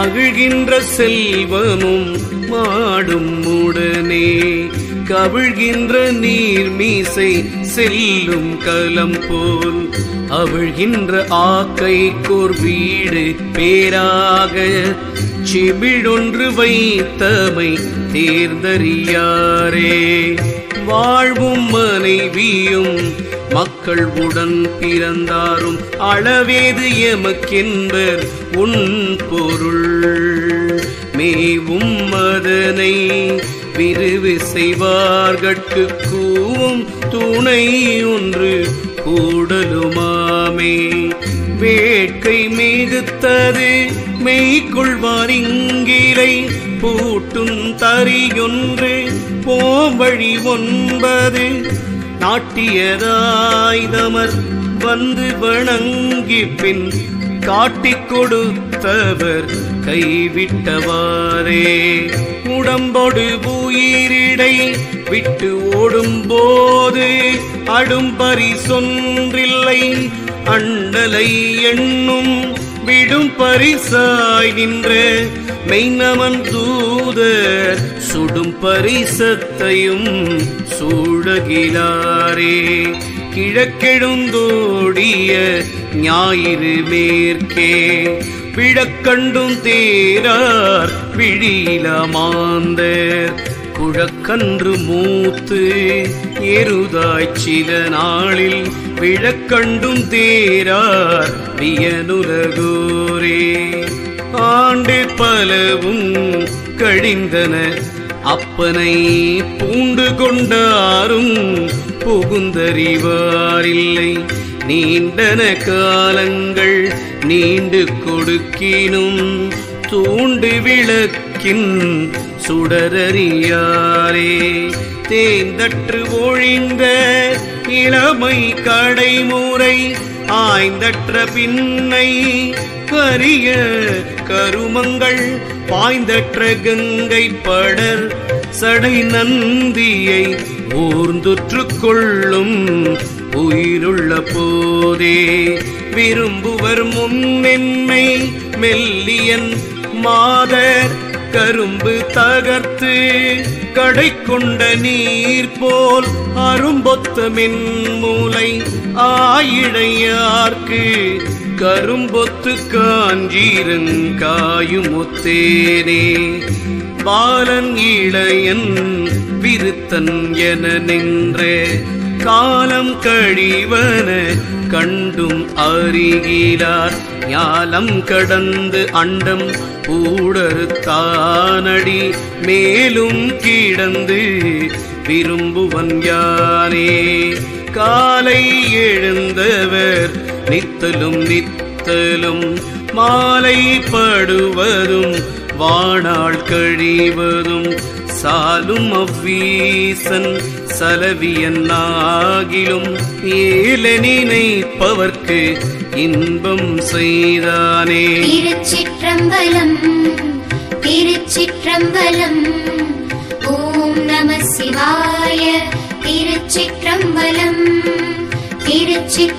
மகிழ்கின்ற செல்வமும் மாடும் உடனே கவிழ்கின்ற நீர்மீசை செல்லும் கலம் போல் அவிழ்கின்ற ஆக்கைக்கோர் வீடு பேராக செவிடொன்று வைத்தமை தேர்ந்தறியாரே. வாழ்வும் மனைவியும் மக்கள் உடன் பிறந்தாரும் அளவேது எமக்கென்பர் உன் பொருள். மேவும் மதனை விரிவு செய்வார்கட்கு கூவும் துணை ஒன்று கூடலுமாமே. வேட்கை மிகுத்தது மெய்கொள்வார் இங்கிலை பூட்டும் தறியொன்று போவழி 9 நாட்டியதாய்தமர் வந்து வணங்கி பின் காட்டிக் கொடுத்தவர் கைவிட்டவாறே. உடம்போடு உயிரிடை விட்டு ஓடும் போது அடும் பரிசொன்றில்லை அண்டலை எண்ணும் விடும் பரிசாய் நின்ற மெய்நமன் தூதர் சுடும் பரிசத்தையும் சூழகிலாரே. கிழக்கெழுந்தோடிய ஞாயிறு மேற்கே விழக்கண்டும் தேரார் விழியில மாந்தர் குழக்கன்று மூத்து எருதாய் சில நாளில் விழக்கண்டும் தேரார் வியனுலகோரே. ஆண்டு பலவும் கழிந்தன அப்பனை பூண்டு கொண்டாரும் புகுந்தறிவாரில்லை. நீண்டன காலங்கள் நீண்டு கொடுக்கினும் தூண்டு விளக்கின் சுடரறியாரே. தேர்ந்தற்று ஒழிந்த இளமை கடைமுறை ஆய்ந்தற்ற பின்னை கரிய கருமங்கள் பாய்ந்தற்ற கங்கை படர் சடை நந்தியை ஊர்ந்துற்று கொள்ளும் உயிருள்ள போதே. விரும்புவர் முன்னென்னை மெல்லியன் மாதர் கரும்பு தகர்த்து கடை கொண்ட நீர் போல் அரும்பொத்த மென்மூலை ஆயிழையார்க்கு கரும்பொத்து காஞ்சீரங்காயும் ஒத்தேனே. பாலன் இளையன் விருத்தன் என நின்ற காலம் கழிவன கண்டும் அறிகிறார். ஞாலம் கடந்து அண்டம் ஊடறுத்தானடி மேலும் கிடந்து விரும்புவன் யானே. காலை எழுந்தவர் நித்தலும் நித்தலும் மாலை படுவதும் வாணாள் கழிவதும் சாலும் அவ்வீசன் சலவியன் ஆகிலும் ஏல நினைப்பவர்க்கு இன்பம் செய்தானே. திருச்சிற்றம்பலம் திருச்சிற்றம்பலம். ஓம் நம சிவாய. திருச்சிற்றம்பலம் திருச்சிற்றம்பலம்.